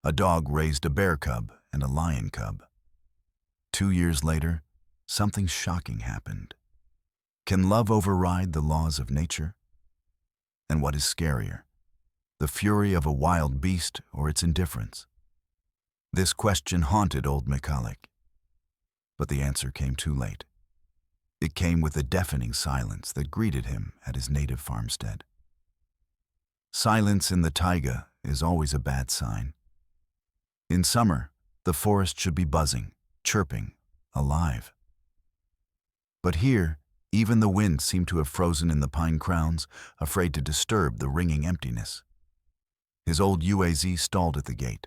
A dog raised a bear cub and a lion cub. 2 years later, something shocking happened. Can love override the laws of nature? And what is scarier, the fury of a wild beast or its indifference? This question haunted old Michalek. But the answer came too late. It came with the deafening silence that greeted him at his native farmstead. Silence in the taiga is always a bad sign. In summer, the forest should be buzzing, chirping, alive. But here, even the wind seemed to have frozen in the pine crowns, afraid to disturb the ringing emptiness. His old UAZ stalled at the gate.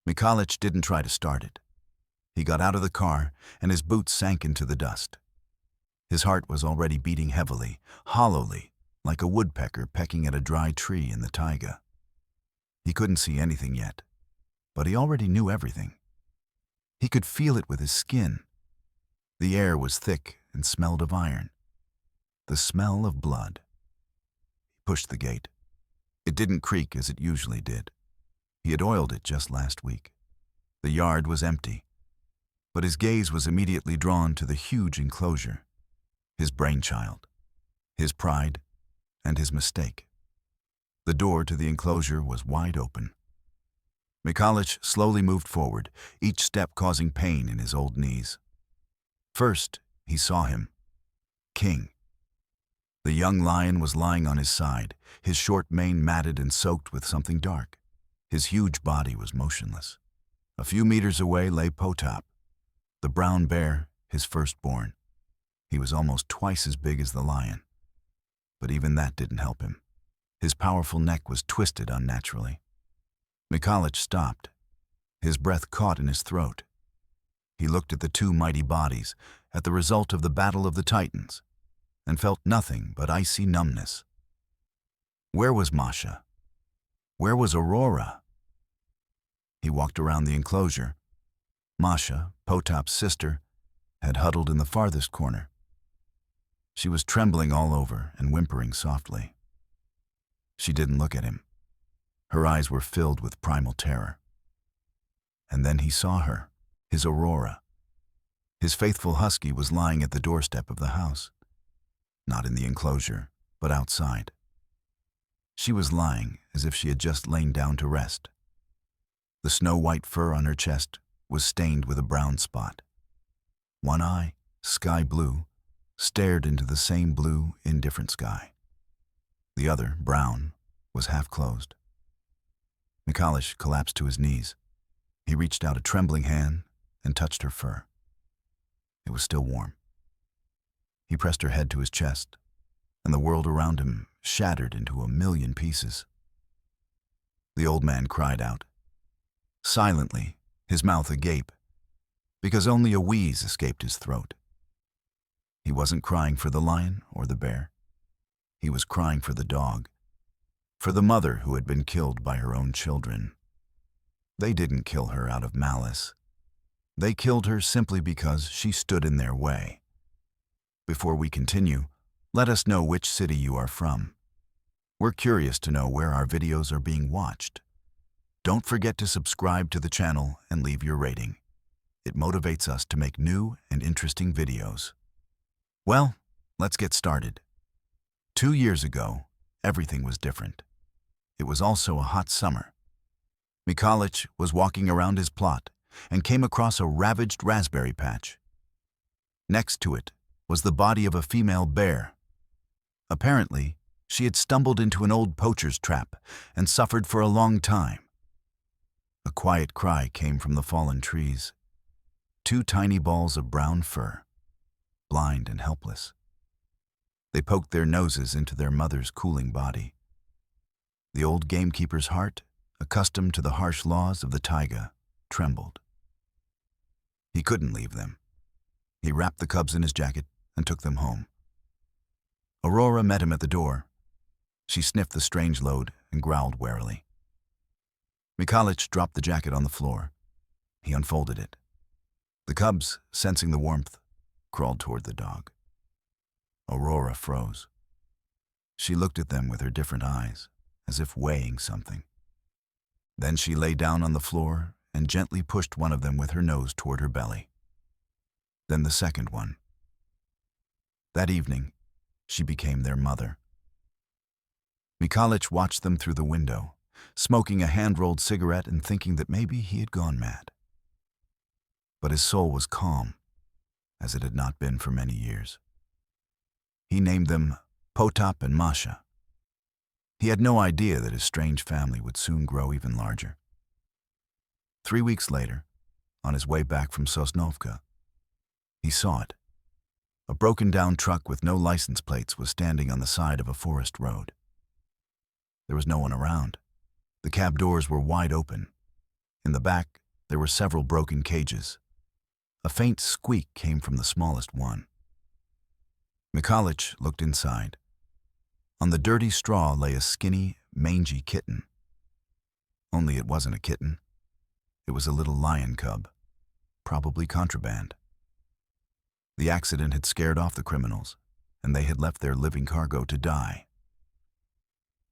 Michalek didn't try to start it. He got out of the car, and his boots sank into the dust. His heart was already beating heavily, hollowly, like a woodpecker pecking at a dry tree in the taiga. He couldn't see anything yet, but he already knew everything. He could feel it with his skin. The air was thick and smelled of iron. The smell of blood. He pushed the gate. It didn't creak as it usually did. He had oiled it just last week. The yard was empty, but his gaze was immediately drawn to the huge enclosure. His brainchild, his pride, and his mistake. The door to the enclosure was wide open. Michalek slowly moved forward, each step causing pain in his old knees. First, he saw him. King. The young lion was lying on his side, his short mane matted and soaked with something dark. His huge body was motionless. A few meters away lay Potap, the brown bear, his firstborn. He was almost twice as big as the lion. But even that didn't help him. His powerful neck was twisted unnaturally. Michalek stopped. His breath caught in his throat. He looked at the two mighty bodies, at the result of the battle of the titans, and felt nothing but icy numbness. Where was Masha? Where was Aurora? He walked around the enclosure. Masha, Potap's sister, had huddled in the farthest corner. She was trembling all over and whimpering softly. She didn't look at him. Her eyes were filled with primal terror. And then he saw her, his Aurora. His faithful husky was lying at the doorstep of the house. Not in the enclosure, but outside. She was lying as if she had just lain down to rest. The snow-white fur on her chest was stained with a brown spot. One eye, sky blue, stared into the same blue, indifferent sky. The other, brown, was half closed. Michalek collapsed to his knees. He reached out a trembling hand and touched her fur. It was still warm. He pressed her head to his chest, and the world around him shattered into a million pieces. The old man cried out. Silently, his mouth agape, because only a wheeze escaped his throat. He wasn't crying for the lion or the bear. He was crying for the dog, for the mother who had been killed by her own children. They didn't kill her out of malice. They killed her simply because she stood in their way. Before we continue, let us know which city you are from. We're curious to know where our videos are being watched. Don't forget to subscribe to the channel and leave your rating. It motivates us to make new and interesting videos. Well, let's get started. 2 years ago, everything was different. It was also a hot summer. Michalek was walking around his plot and came across a ravaged raspberry patch. Next to it was the body of a female bear. Apparently, she had stumbled into an old poacher's trap and suffered for a long time. A quiet cry came from the fallen trees. 2 tiny balls of brown fur, blind and helpless. They poked their noses into their mother's cooling body. The old gamekeeper's heart, accustomed to the harsh laws of the taiga, trembled. He couldn't leave them. He wrapped the cubs in his jacket and took them home. Aurora met him at the door. She sniffed the strange load and growled warily. Michalek dropped the jacket on the floor. He unfolded it. The cubs, sensing the warmth, crawled toward the dog. Aurora froze. She looked at them with her different eyes, as if weighing something. Then she lay down on the floor and gently pushed one of them with her nose toward her belly. Then the second one. That evening, she became their mother. Mihalic watched them through the window, smoking a hand-rolled cigarette and thinking that maybe he had gone mad. But his soul was calm, as it had not been for many years. He named them Potap and Masha. He had no idea that his strange family would soon grow even larger. 3 weeks later, on his way back from Sosnovka, he saw it. A broken-down truck with no license plates was standing on the side of a forest road. There was no one around. The cab doors were wide open. In the back, there were several broken cages. A faint squeak came from the smallest one. Mihalic looked inside. On the dirty straw lay a skinny, mangy kitten. Only it wasn't a kitten. It was a little lion cub, probably contraband. The accident had scared off the criminals, and they had left their living cargo to die.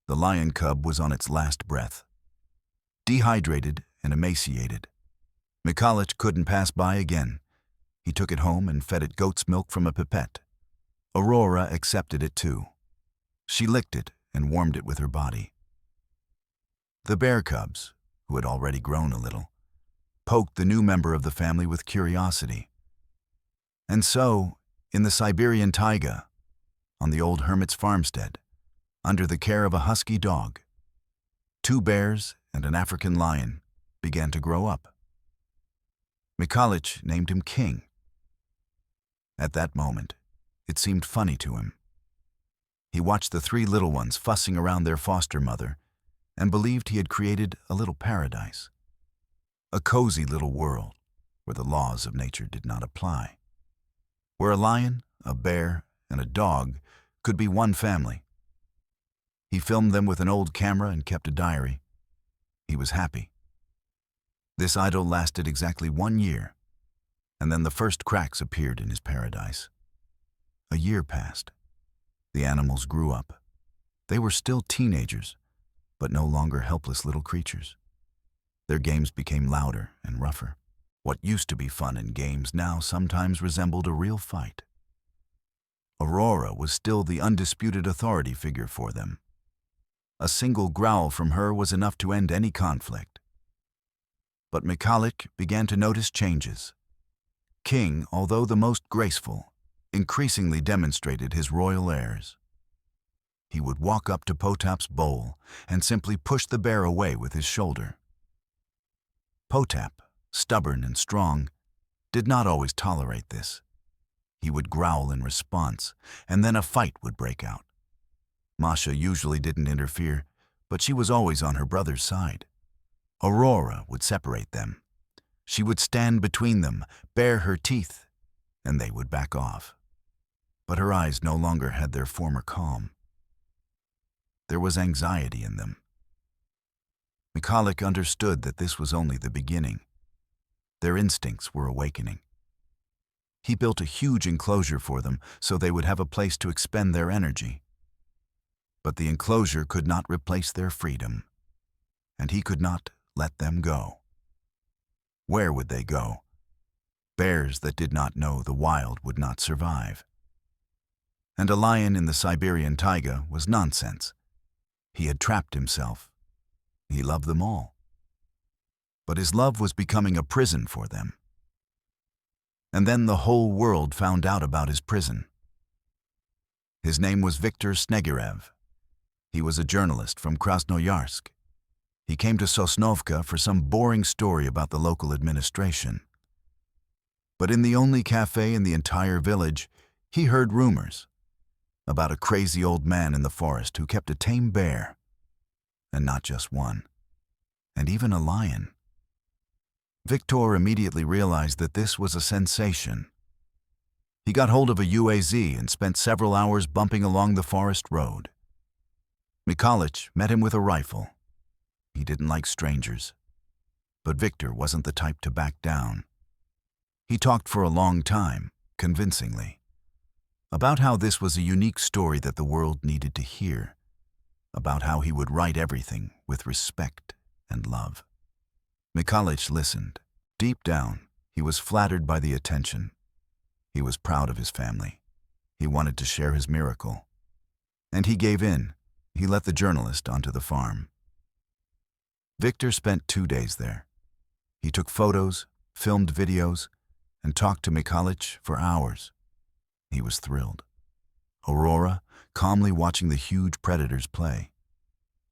The lion cub was on its last breath. Dehydrated and emaciated, Mihalic couldn't pass by again. He took it home and fed it goat's milk from a pipette. Aurora accepted it too. She licked it and warmed it with her body. The bear cubs, who had already grown a little, poked the new member of the family with curiosity. And so, in the Siberian taiga, on the old hermit's farmstead, under the care of a husky dog, 2 bears and an African lion began to grow up. Mihalic named him King. At that moment, it seemed funny to him. He watched the 3 little ones fussing around their foster mother and believed he had created a little paradise, a cozy little world where the laws of nature did not apply, where a lion, a bear, and a dog could be one family. He filmed them with an old camera and kept a diary. He was happy. This idyll lasted exactly 1 year, and then the first cracks appeared in his paradise. A year passed. The animals grew up. They were still teenagers, but no longer helpless little creatures. Their games became louder and rougher. What used to be fun in games now sometimes resembled a real fight. Aurora was still the undisputed authority figure for them. A single growl from her was enough to end any conflict. But Mihalic began to notice changes. King, although the most graceful, increasingly demonstrated his royal airs. He would walk up to Potap's bowl and simply push the bear away with his shoulder. Potap, stubborn and strong, did not always tolerate this. He would growl in response, and then a fight would break out. Masha usually didn't interfere, but she was always on her brother's side. Aurora would separate them. She would stand between them, bare her teeth, and they would back off. But her eyes no longer had their former calm. There was anxiety in them. Mihalic understood that this was only the beginning. Their instincts were awakening. He built a huge enclosure for them so they would have a place to expend their energy. But the enclosure could not replace their freedom, and he could not let them go. Where would they go? Bears that did not know the wild would not survive. And a lion in the Siberian taiga was nonsense. He had trapped himself. He loved them all. But his love was becoming a prison for them. And then the whole world found out about his prison. His name was Viktor Snegirev. He was a journalist from Krasnoyarsk. He came to Sosnovka for some boring story about the local administration. But in the only cafe in the entire village, he heard rumors about a crazy old man in the forest who kept a tame bear, and not just one, and even a lion. Viktor immediately realized that this was a sensation. He got hold of a UAZ and spent several hours bumping along the forest road. Mihalic met him with a rifle. He didn't like strangers, but Viktor wasn't the type to back down. He talked for a long time, convincingly, about how this was a unique story that the world needed to hear, about how he would write everything with respect and love. Mikhalich listened. Deep down, he was flattered by the attention. He was proud of his family. He wanted to share his miracle. And he gave in. He let the journalist onto the farm. Victor spent 2 days there. He took photos, filmed videos, and talked to Mikhalich for hours. He was thrilled. Aurora, calmly watching the huge predators play.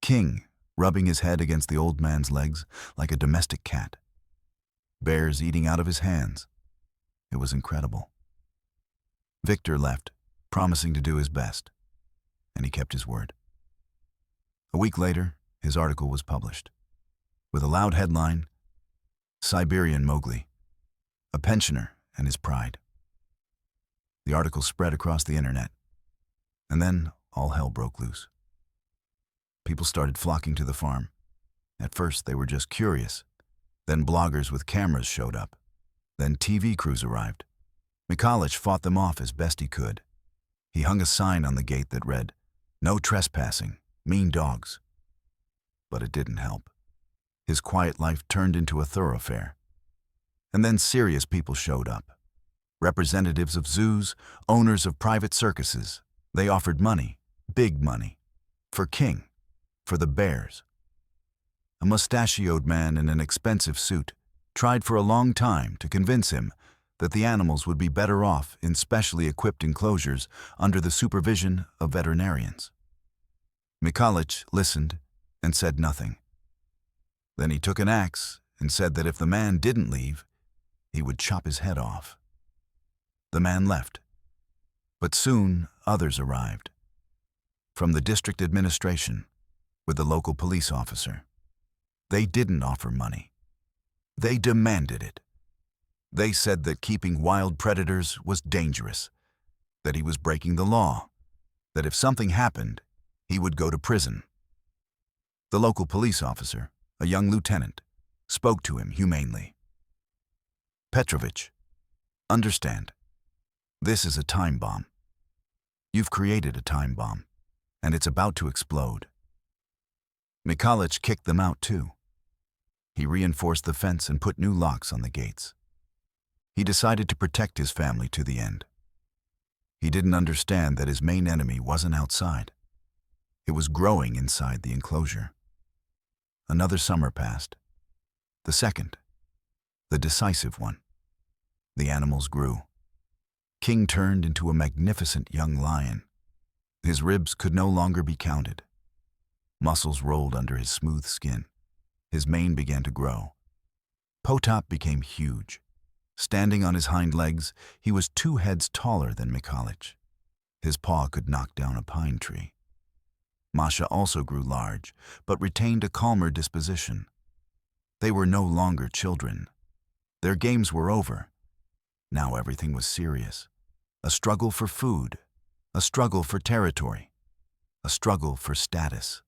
King, rubbing his head against the old man's legs like a domestic cat. Bears eating out of his hands. It was incredible. Victor left, promising to do his best, and he kept his word. A week later, his article was published, with a loud headline, "Siberian Mowgli, a pensioner and his pride." The article spread across the internet, and then all hell broke loose. People started flocking to the farm. At first, they were just curious. Then bloggers with cameras showed up. Then TV crews arrived. Mikhalich fought them off as best he could. He hung a sign on the gate that read, "No trespassing, mean dogs." But it didn't help. His quiet life turned into a thoroughfare. And then serious people showed up. Representatives of zoos, owners of private circuses. They offered money, big money, for King, for the bears. A mustachioed man in an expensive suit tried for a long time to convince him that the animals would be better off in specially equipped enclosures under the supervision of veterinarians. Mikhalich listened and said nothing. Then he took an axe and said that if the man didn't leave, he would chop his head off. The man left, but soon others arrived. From the district administration, with the local police officer. They didn't offer money. They demanded it. They said that keeping wild predators was dangerous, that he was breaking the law, that if something happened, he would go to prison. The local police officer, a young lieutenant, spoke to him humanely. "Petrovich, understand, this is a time bomb. You've created a time bomb, and it's about to explode." Mikhalich kicked them out too. He reinforced the fence and put new locks on the gates. He decided to protect his family to the end. He didn't understand that his main enemy wasn't outside. It was growing inside the enclosure. Another summer passed. The second, the decisive one. The animals grew. King turned into a magnificent young lion. His ribs could no longer be counted. Muscles rolled under his smooth skin. His mane began to grow. Potap became huge. Standing on his hind legs, he was 2 heads taller than Mikhalich. His paw could knock down a pine tree. Masha also grew large, but retained a calmer disposition. They were no longer children. Their games were over. Now everything was serious. A struggle for food, a struggle for territory, a struggle for status.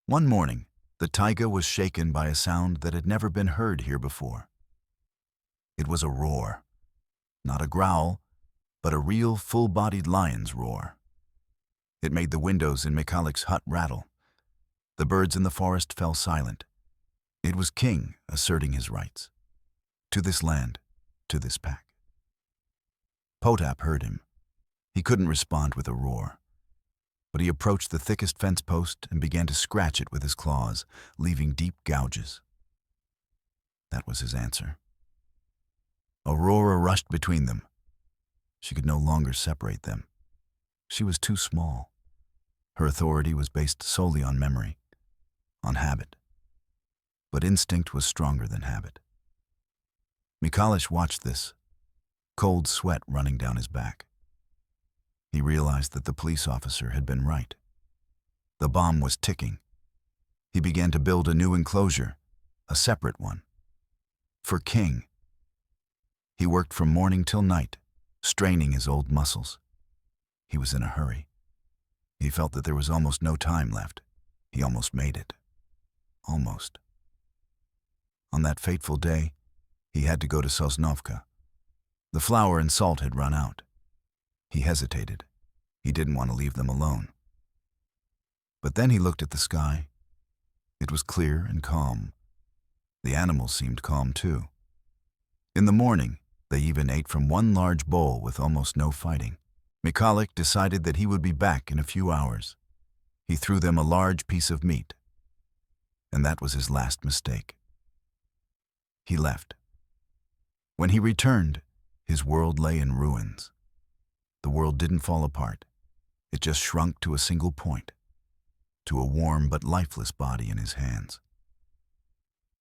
One morning, the taiga was shaken by a sound that had never been heard here before. It was a roar. Not a growl, but a real full-bodied lion's roar. It made the windows in Mikhalich's hut rattle. The birds in the forest fell silent. It was King asserting his rights. To this land, to this pack. Potap heard him. He couldn't respond with a roar. But he approached the thickest fence post and began to scratch it with his claws, leaving deep gouges. That was his answer. Aurora rushed between them. She could no longer separate them. She was too small. Her authority was based solely on memory, on habit. But instinct was stronger than habit. Mikhalich watched this, cold sweat running down his back. He realized that the police officer had been right. The bomb was ticking. He began to build a new enclosure, a separate one. For King. He worked from morning till night, straining his old muscles. He was in a hurry. He felt that there was almost no time left. He almost made it. Almost. On that fateful day, he had to go to Sosnovka. The flour and salt had run out. He hesitated. He didn't want to leave them alone. But then he looked at the sky. It was clear and calm. The animals seemed calm too. In the morning, they even ate from one large bowl with almost no fighting. Michalek decided that he would be back in a few hours. He threw them a large piece of meat. And that was his last mistake. He left. When he returned, his world lay in ruins. The world didn't fall apart. It just shrunk to a single point, to a warm but lifeless body in his hands.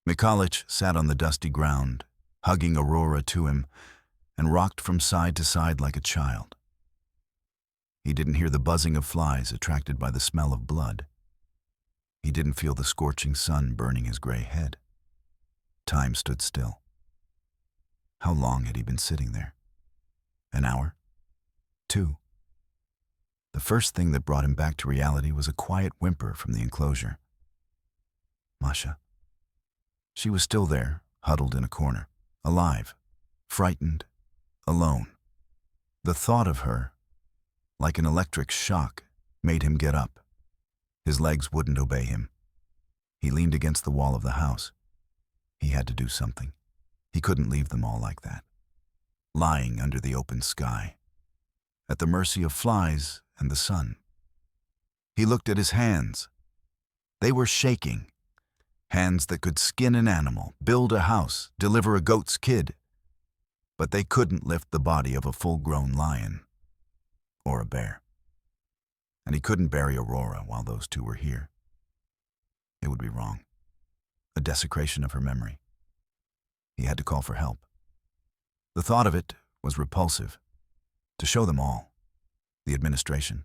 Michalek sat on the dusty ground, hugging Aurora to him, and rocked from side to side like a child. He didn't hear the buzzing of flies attracted by the smell of blood. He didn't feel the scorching sun burning his gray head. Time stood still. How long had he been sitting there? An hour? 2? The first thing that brought him back to reality was a quiet whimper from the enclosure. Masha. She was still there, huddled in a corner, alive, frightened, alone. The thought of her, like an electric shock, made him get up. His legs wouldn't obey him. He leaned against the wall of the house. He had to do something. He couldn't leave them all like that, lying under the open sky, at the mercy of flies and the sun. He looked at his hands. They were shaking. Hands that could skin an animal, build a house, deliver a goat's kid. But they couldn't lift the body of a full-grown lion or a bear. And he couldn't bury Aurora while those two were here. It would be wrong. A desecration of her memory. He had to call for help. The thought of it was repulsive. To show them all, the administration,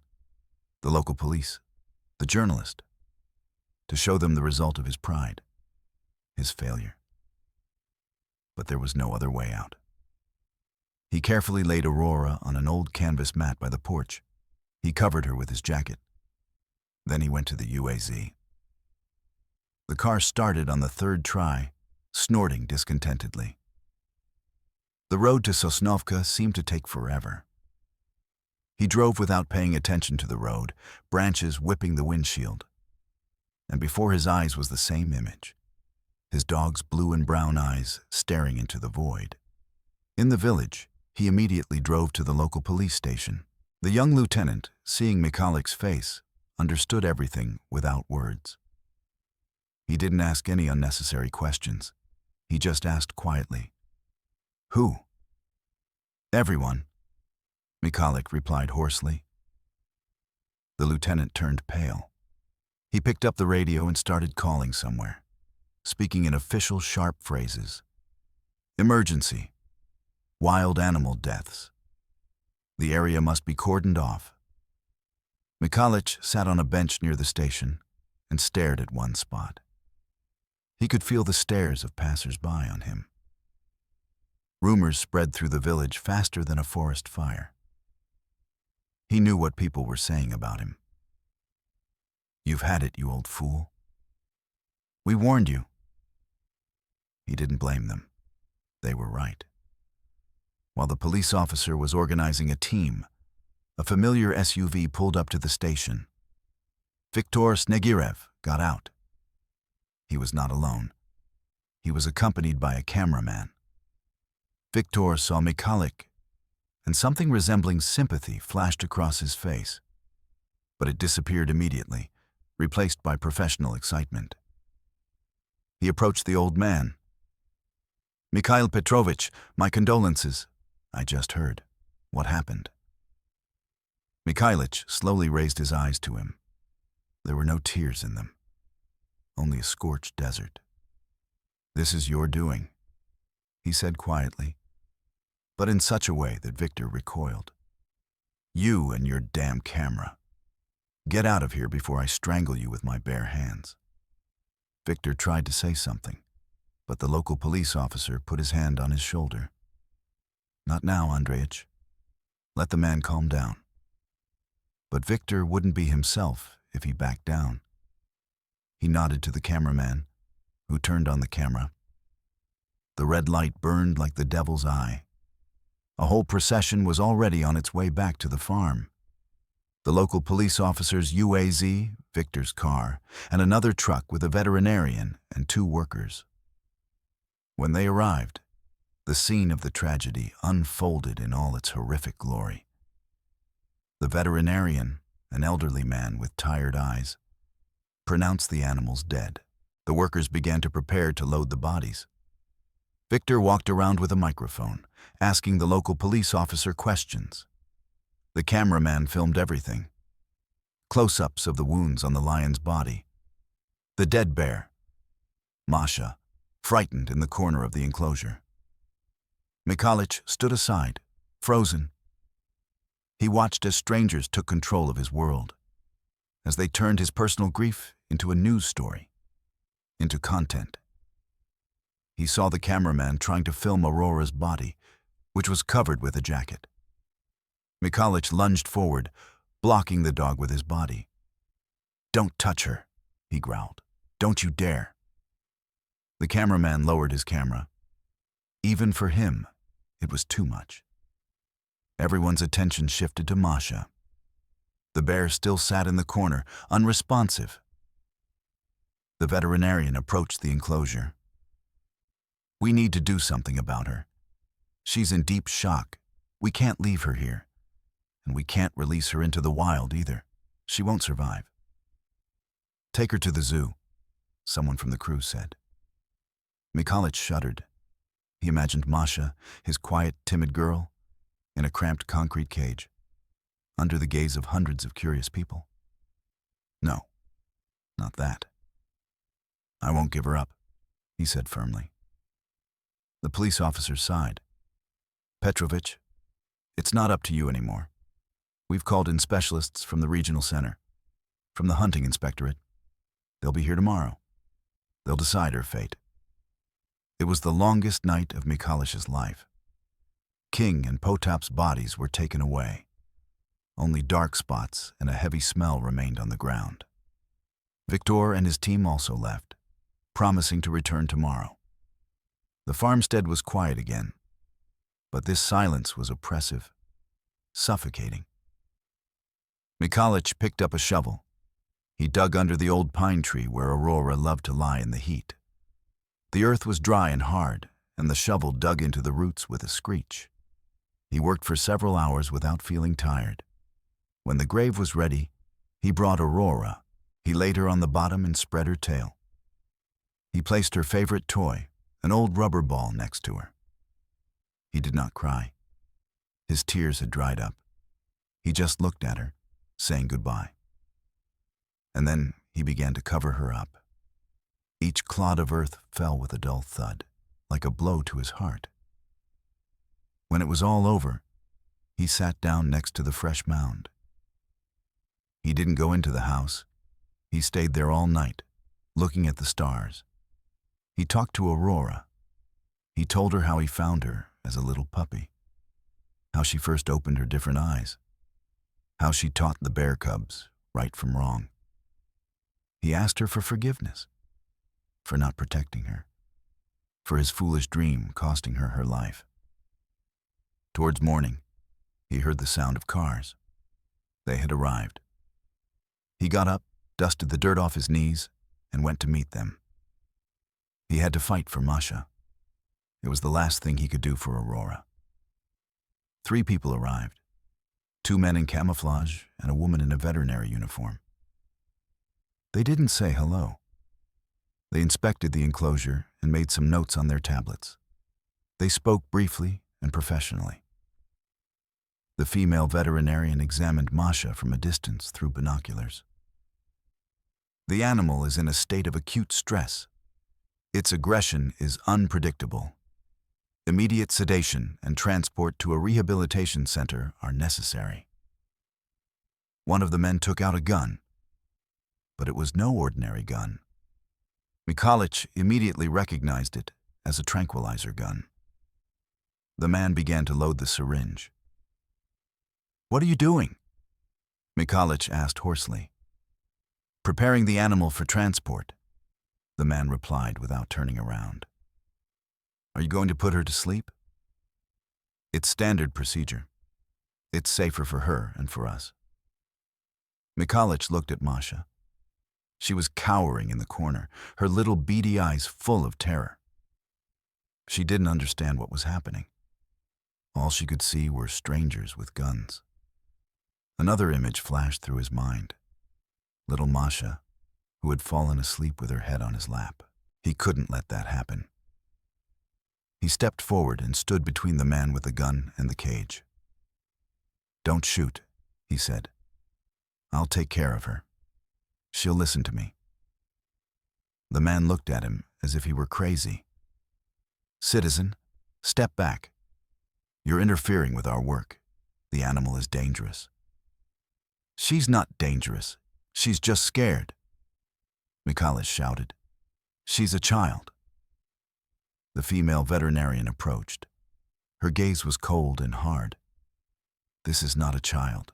the local police, the journalist, to show them the result of his pride, his failure. But there was no other way out. He carefully laid Aurora on an old canvas mat by the porch. He covered her with his jacket. Then he went to the UAZ. The car started on the third try, snorting discontentedly. The road to Sosnovka seemed to take forever. He drove without paying attention to the road, branches whipping the windshield. And before his eyes was the same image, his dog's blue and brown eyes staring into the void. In the village, he immediately drove to the local police station. The young lieutenant, seeing Michalek's face, understood everything without words. He didn't ask any unnecessary questions. He just asked quietly, "Who?" "Everyone," Michalek replied hoarsely. The lieutenant turned pale. He picked up the radio and started calling somewhere, speaking in official sharp phrases. "Emergency. Wild animal deaths. The area must be cordoned off." Michalek sat on a bench near the station and stared at one spot. He could feel the stares of passers-by on him. Rumors spread through the village faster than a forest fire. He knew what people were saying about him. "You've had it, you old fool. We warned you." He didn't blame them. They were right. While the police officer was organizing a team, a familiar SUV pulled up to the station. Viktor Snegirev got out. He was not alone. He was accompanied by a cameraman. Viktor saw Michalek, and something resembling sympathy flashed across his face. But it disappeared immediately, replaced by professional excitement. He approached the old man. "Mikhail Petrovich, my condolences. I just heard. What happened?" Michalek slowly raised his eyes to him. There were no tears in them, only a scorched desert. "This is your doing," he said quietly, but in such a way that Viktor recoiled. "You and your damn camera. Get out of here before I strangle you with my bare hands." Viktor tried to say something, but the local police officer put his hand on his shoulder. "Not now, Andreich. Let the man calm down." But Viktor wouldn't be himself if he backed down. He nodded to the cameraman, who turned on the camera. The red light burned like the devil's eye. A whole procession was already on its way back to the farm. The local police officer's UAZ, Victor's car, and another truck with a veterinarian and 2 workers. When they arrived, the scene of the tragedy unfolded in all its horrific glory. The veterinarian, an elderly man with tired eyes, pronounced the animals dead. The workers began to prepare to load the bodies. Victor walked around with a microphone, asking the local police officer questions. The cameraman filmed everything. Close-ups of the wounds on the lion's body. The dead bear. Masha, frightened in the corner of the enclosure. Mihalic stood aside, frozen. He watched as strangers took control of his world, as they turned his personal grief into a news story, into content. He saw the cameraman trying to film Aurora's body, which was covered with a jacket. Mihalic lunged forward, blocking the dog with his body. "Don't touch her," he growled. "Don't you dare." The cameraman lowered his camera. Even for him, it was too much. Everyone's attention shifted to Masha. The bear still sat in the corner, unresponsive. The veterinarian approached the enclosure. "We need to do something about her. She's in deep shock. We can't leave her here. And we can't release her into the wild either. She won't survive." "Take her to the zoo," someone from the crew said. Mihalic shuddered. He imagined Masha, his quiet, timid girl, in a cramped concrete cage, under the gaze of hundreds of curious people. "No, not that. I won't give her up," he said firmly. The police officer sighed. "Petrovich, it's not up to you anymore. We've called in specialists from the regional center, from the hunting inspectorate. They'll be here tomorrow. They'll decide her fate." It was the longest night of Mihalic's life. King and Potap's bodies were taken away. Only dark spots and a heavy smell remained on the ground. Victor and his team also left, promising to return tomorrow. The farmstead was quiet again, but this silence was oppressive, suffocating. Mihalic picked up a shovel. He dug under the old pine tree where Aurora loved to lie in the heat. The earth was dry and hard, and the shovel dug into the roots with a screech. He worked for several hours without feeling tired. When the grave was ready, he brought Aurora. He laid her on the bottom and spread her tail. He placed her favorite toy, an old rubber ball, next to her. He did not cry. His tears had dried up. He just looked at her, saying goodbye. And then he began to cover her up. Each clod of earth fell with a dull thud, like a blow to his heart. When it was all over, he sat down next to the fresh mound. He didn't go into the house. He stayed there all night, looking at the stars. He talked to Aurora. He told her how he found her as a little puppy, how she first opened her different eyes, how she taught the bear cubs right from wrong. He asked her for forgiveness, for not protecting her, for his foolish dream costing her her life. Towards morning, he heard the sound of cars. They had arrived. He got up, dusted the dirt off his knees, and went to meet them. He had to fight for Masha. It was the last thing he could do for Aurora. 3 people arrived, 2 men in camouflage and a woman in a veterinary uniform. They didn't say hello. They inspected the enclosure and made some notes on their tablets. They spoke briefly and professionally. The female veterinarian examined Masha from a distance through binoculars. "The animal is in a state of acute stress. Its aggression is unpredictable. Immediate sedation and transport to a rehabilitation center are necessary." One of the men took out a gun, but it was no ordinary gun. Mihalic immediately recognized it as a tranquilizer gun. The man began to load the syringe. "What are you doing?" Mihalic asked hoarsely. "Preparing the animal for transport," the man replied without turning around. "Are you going to put her to sleep?" "It's standard procedure. It's safer for her and for us." Mikhalich looked at Masha. She was cowering in the corner, her little beady eyes full of terror. She didn't understand what was happening. All she could see were strangers with guns. Another image flashed through his mind. Little Masha, who had fallen asleep with her head on his lap. He couldn't let that happen. He stepped forward and stood between the man with the gun and the cage. "Don't shoot," he said. "I'll take care of her. She'll listen to me." The man looked at him as if he were crazy. "Citizen, step back. You're interfering with our work. The animal is dangerous." "She's not dangerous. She's just scared," Mikhalich shouted. "She's a child." The female veterinarian approached. Her gaze was cold and hard. "This is not a child.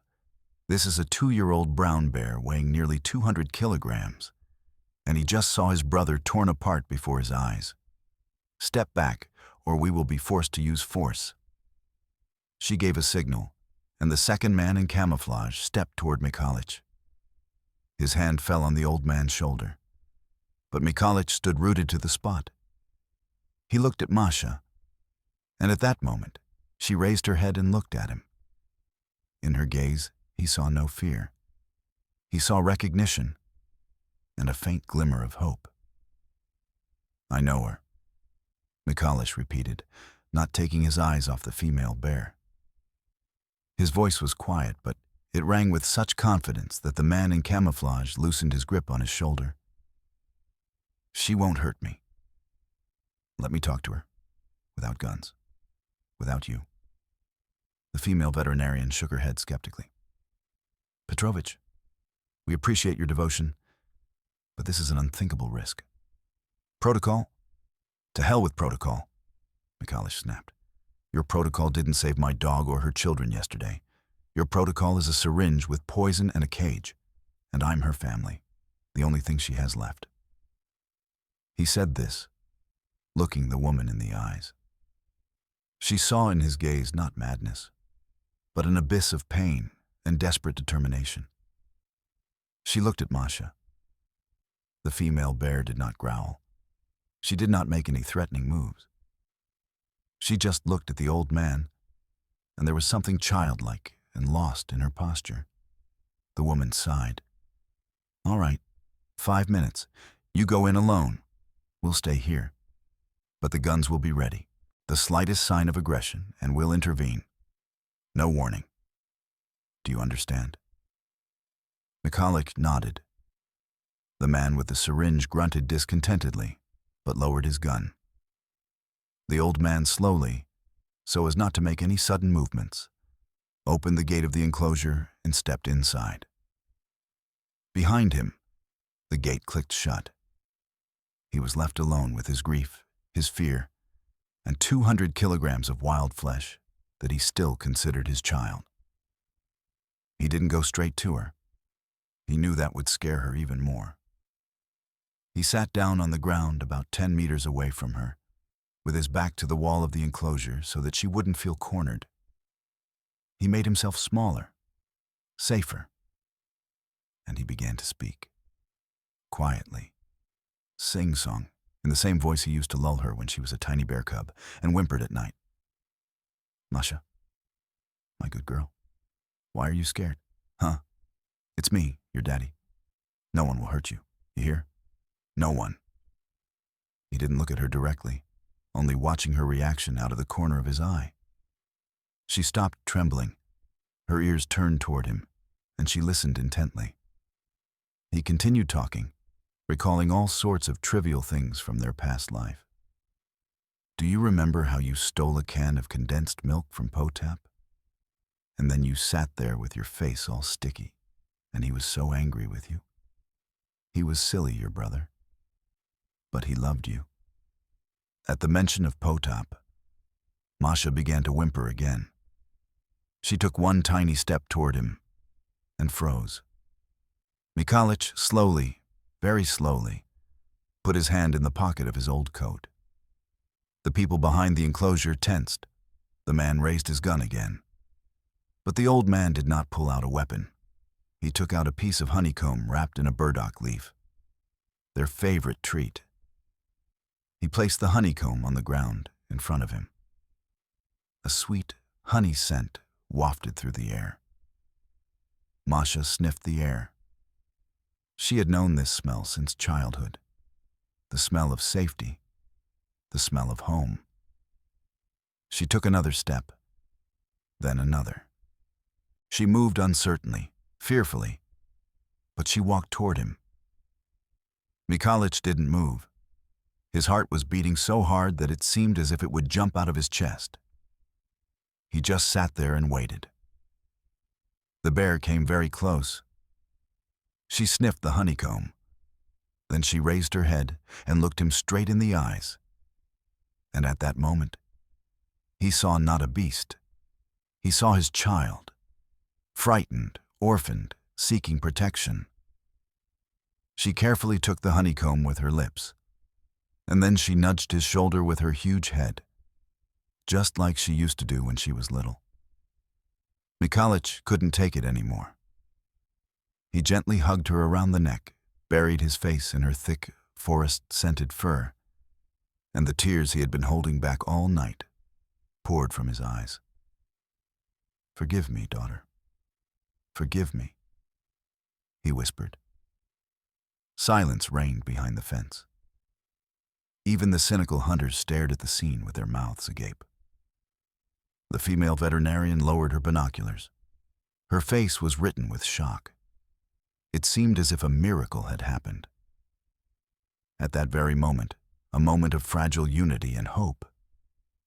This is a 2-year-old brown bear weighing nearly 200 kilograms, and he just saw his brother torn apart before his eyes. Step back, or we will be forced to use force." She gave a signal, and the second man in camouflage stepped toward Mikhalich. His hand fell on the old man's shoulder, but Mikhalich stood rooted to the spot. He looked at Masha, and at that moment, she raised her head and looked at him. In her gaze, he saw no fear. He saw recognition and a faint glimmer of hope. "I know her," Mikhalich repeated, not taking his eyes off the female bear. His voice was quiet, but it rang with such confidence that the man in camouflage loosened his grip on his shoulder. "She won't hurt me. Let me talk to her, without guns, without you." The female veterinarian shook her head skeptically. "Petrovich, we appreciate your devotion, but this is an unthinkable risk." "Protocol? To hell with protocol," Mikhalich snapped. "Your protocol didn't save my dog or her children yesterday. Your protocol is a syringe with poison and a cage, and I'm her family, the only thing she has left." He said this, looking the woman in the eyes. She saw in his gaze not madness, but an abyss of pain and desperate determination. She looked at Masha. The female bear did not growl. She did not make any threatening moves. She just looked at the old man, and there was something childlike and lost in her posture. The woman sighed. "All right, 5 minutes. You go in alone. We'll stay here. But the guns will be ready. The slightest sign of aggression, and we'll intervene. No warning. Do you understand?" Mikhalich nodded. The man with the syringe grunted discontentedly, but lowered his gun. The old man slowly, so as not to make any sudden movements, opened the gate of the enclosure and stepped inside. Behind him, the gate clicked shut. He was left alone with his grief, his fear, and 200 kilograms of wild flesh that he still considered his child. He didn't go straight to her. He knew that would scare her even more. He sat down on the ground about 10 meters away from her, with his back to the wall of the enclosure so that she wouldn't feel cornered. He made himself smaller, safer, and he began to speak. Quietly, sing-song, in the same voice he used to lull her when she was a tiny bear cub and whimpered at night. "Masha, my good girl, why are you scared? Huh? It's me, your daddy. No one will hurt you, you hear? No one." He didn't look at her directly, only watching her reaction out of the corner of his eye. She stopped trembling, her ears turned toward him, and she listened intently. He continued talking, recalling all sorts of trivial things from their past life. "Do you remember how you stole a can of condensed milk from Potap? And then you sat there with your face all sticky, and he was so angry with you? He was silly, your brother, but he loved you." At the mention of Potap, Masha began to whimper again. She took one tiny step toward him and froze. Mikhalich slowly, very slowly, put his hand in the pocket of his old coat. The people behind the enclosure tensed. The man raised his gun again. But the old man did not pull out a weapon. He took out a piece of honeycomb wrapped in a burdock leaf, their favorite treat. He placed the honeycomb on the ground in front of him. A sweet honey scent wafted through the air. Masha sniffed the air. She had known this smell since childhood. The smell of safety, the smell of home. She took another step, then another. She moved uncertainly, fearfully, but she walked toward him. Mikhalich didn't move. His heart was beating so hard that it seemed as if it would jump out of his chest. He just sat there and waited. The bear came very close. She sniffed the honeycomb. Then she raised her head and looked him straight in the eyes. And at that moment, he saw not a beast. He saw his child, frightened, orphaned, seeking protection. She carefully took the honeycomb with her lips, and then she nudged his shoulder with her huge head, just like she used to do when she was little. Mikhalich couldn't take it anymore. He gently hugged her around the neck, buried his face in her thick, forest-scented fur, and the tears he had been holding back all night poured from his eyes. "Forgive me, daughter. Forgive me," he whispered. Silence reigned behind the fence. Even the cynical hunters stared at the scene with their mouths agape. The female veterinarian lowered her binoculars. Her face was written with shock. It seemed as if a miracle had happened. At that very moment, a moment of fragile unity and hope,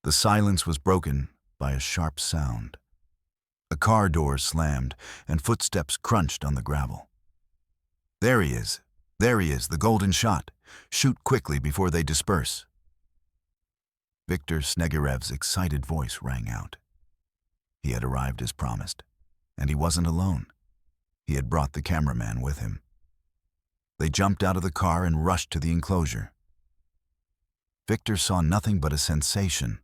the silence was broken by a sharp sound. A car door slammed, and footsteps crunched on the gravel. "There he is! There he is, the golden shot! Shoot quickly before they disperse!" Viktor Snegirev's excited voice rang out. He had arrived as promised, and he wasn't alone. He had brought the cameraman with him. They jumped out of the car and rushed to the enclosure. Viktor saw nothing but a sensation.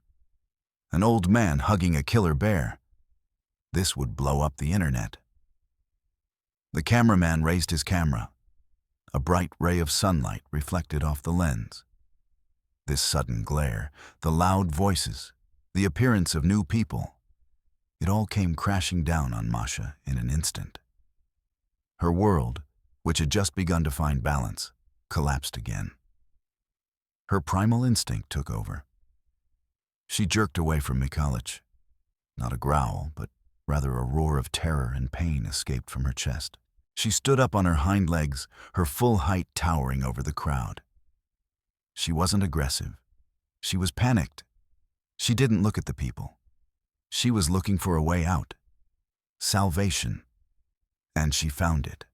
An old man hugging a killer bear. This would blow up the internet. The cameraman raised his camera. A bright ray of sunlight reflected off the lens. This sudden glare, the loud voices, the appearance of new people, it all came crashing down on Masha in an instant. Her world, which had just begun to find balance, collapsed again. Her primal instinct took over. She jerked away from Mikhalich. Not a growl, but rather a roar of terror and pain escaped from her chest. She stood up on her hind legs, her full height towering over the crowd. She wasn't aggressive. She was panicked. She didn't look at the people. She was looking for a way out. Salvation. And she found it.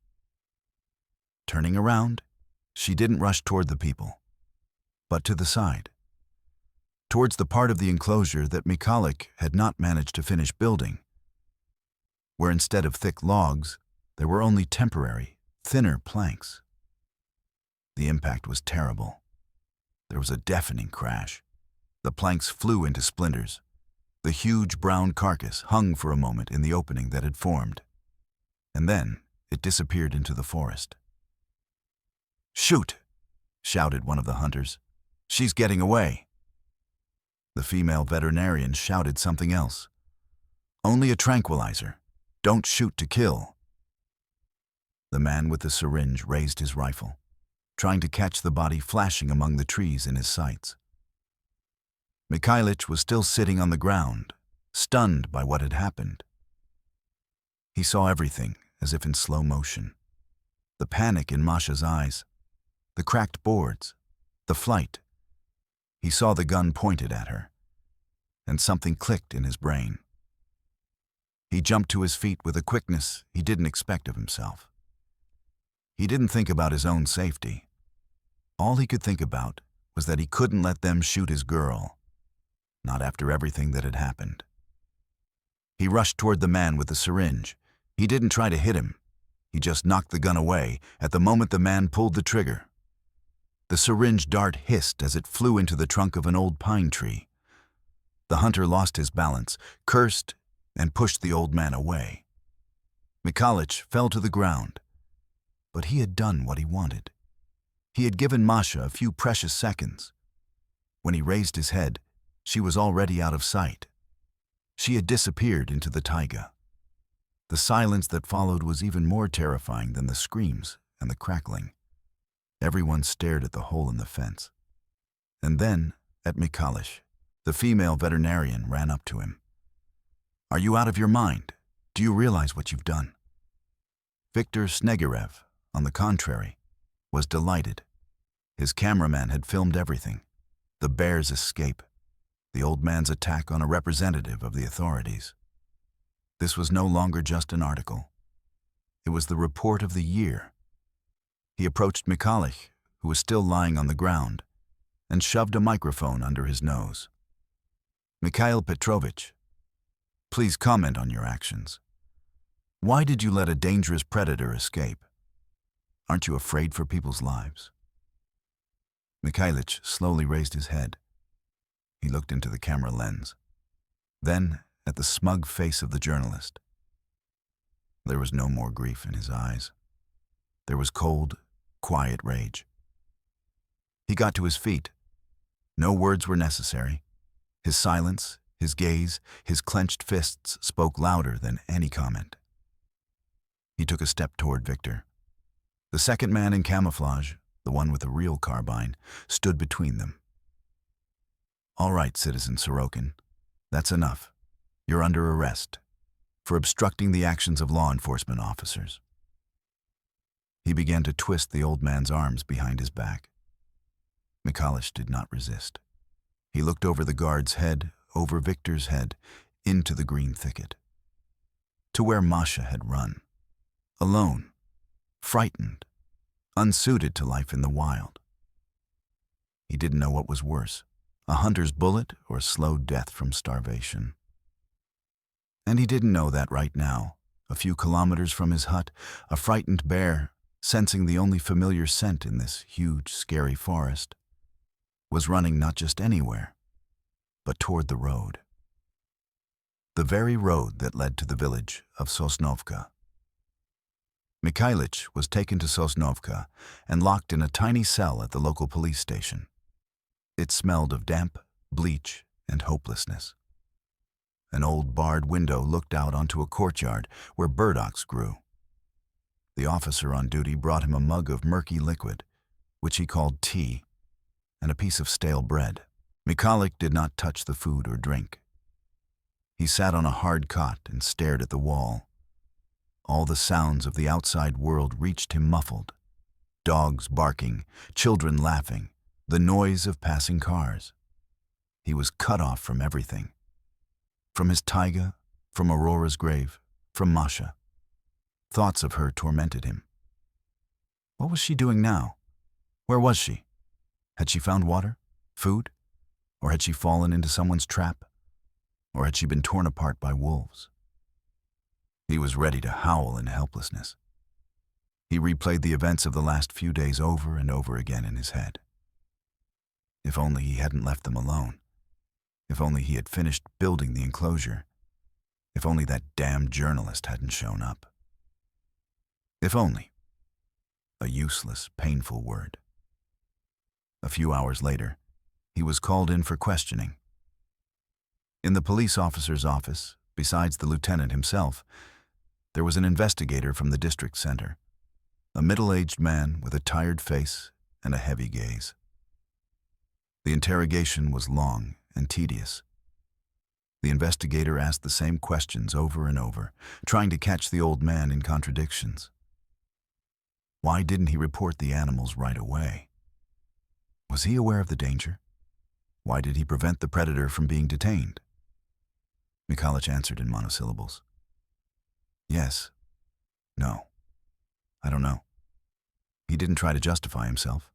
Turning around, she didn't rush toward the people, but to the side, towards the part of the enclosure that Mikhalich had not managed to finish building, where instead of thick logs, there were only temporary, thinner planks. The impact was terrible. There was a deafening crash. The planks flew into splinters. The huge brown carcass hung for a moment in the opening that had formed, and then it disappeared into the forest. "Shoot!" shouted one of the hunters. "She's getting away." The female veterinarian shouted something else. "Only a tranquilizer. Don't shoot to kill." The man with the syringe raised his rifle, trying to catch the body flashing among the trees in his sights. Mikhalich was still sitting on the ground, stunned by what had happened. He saw everything as if in slow motion. The panic in Masha's eyes, the cracked boards, the flight. He saw the gun pointed at her, and something clicked in his brain. He jumped to his feet with a quickness he didn't expect of himself. He didn't think about his own safety. All he could think about was that he couldn't let them shoot his girl, not after everything that had happened. He rushed toward the man with the syringe. He didn't try to hit him. He just knocked the gun away at the moment the man pulled the trigger. The syringe dart hissed as it flew into the trunk of an old pine tree. The hunter lost his balance, cursed, and pushed the old man away. Mikhalich fell to the ground, but he had done what he wanted. He had given Masha a few precious seconds. When he raised his head, she was already out of sight. She had disappeared into the taiga. The silence that followed was even more terrifying than the screams and the crackling. Everyone stared at the hole in the fence. And then, at Mikhalich, the female veterinarian ran up to him. "Are you out of your mind? Do you realize what you've done?" Viktor Snegirev, on the contrary, was delighted. His cameraman had filmed everything: the bear's escape, the old man's attack on a representative of the authorities. This was no longer just an article. It was the report of the year. He approached Mikhalich, who was still lying on the ground, and shoved a microphone under his nose. "Mikhail Petrovich, please comment on your actions. Why did you let a dangerous predator escape? Aren't you afraid for people's lives?" Mikhalich slowly raised his head. He looked into the camera lens, then at the smug face of the journalist. There was no more grief in his eyes. There was cold, quiet rage. He got to his feet. No words were necessary. His silence, his gaze, his clenched fists spoke louder than any comment. He took a step toward Viktor. The second man in camouflage, the one with the real carbine, stood between them. "All right, Citizen Sorokin, that's enough. You're under arrest for obstructing the actions of law enforcement officers." He began to twist the old man's arms behind his back. Mikhalich did not resist. He looked over the guard's head, over Viktor's head, into the green thicket, to where Masha had run, alone, frightened, unsuited to life in the wild. He didn't know what was worse, a hunter's bullet or slow death from starvation. And he didn't know that right now, a few kilometers from his hut, a frightened bear, sensing the only familiar scent in this huge, scary forest, was running not just anywhere, but toward the road. The very road that led to the village of Sosnovka. Mikhalich was taken to Sosnovka and locked in a tiny cell at the local police station. It smelled of damp, bleach, and hopelessness. An old barred window looked out onto a courtyard where burdocks grew. The officer on duty brought him a mug of murky liquid, which he called tea, and a piece of stale bread. Mikhalich did not touch the food or drink. He sat on a hard cot and stared at the wall. All the sounds of the outside world reached him muffled. Dogs barking, children laughing, the noise of passing cars. He was cut off from everything. From his taiga, from Aurora's grave, from Masha. Thoughts of her tormented him. What was she doing now? Where was she? Had she found water? Food? Or had she fallen into someone's trap? Or had she been torn apart by wolves? He was ready to howl in helplessness. He replayed the events of the last few days over and over again in his head. If only he hadn't left them alone. If only he had finished building the enclosure. If only that damned journalist hadn't shown up. If only. A useless, painful word. A few hours later, he was called in for questioning. In the police officer's office, besides the lieutenant himself, there was an investigator from the district center, a middle-aged man with a tired face and a heavy gaze. The interrogation was long and tedious. The investigator asked the same questions over and over, trying to catch the old man in contradictions. Why didn't he report the animals right away? Was he aware of the danger? Why did he prevent the predator from being detained? Mikhalich answered in monosyllables. Yes. No. I don't know. He didn't try to justify himself.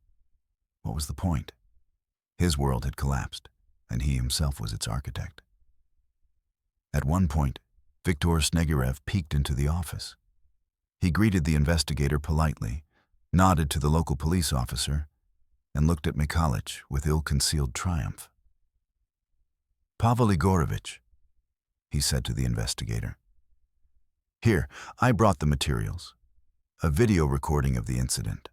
What was the point? His world had collapsed, and he himself was its architect. At one point, Viktor Snegirev peeked into the office. He greeted the investigator politely, nodded to the local police officer, and looked at Mikhalich with ill-concealed triumph. "Pavel Igorovich," he said to the investigator, Here, I brought the materials. A video recording of the incident.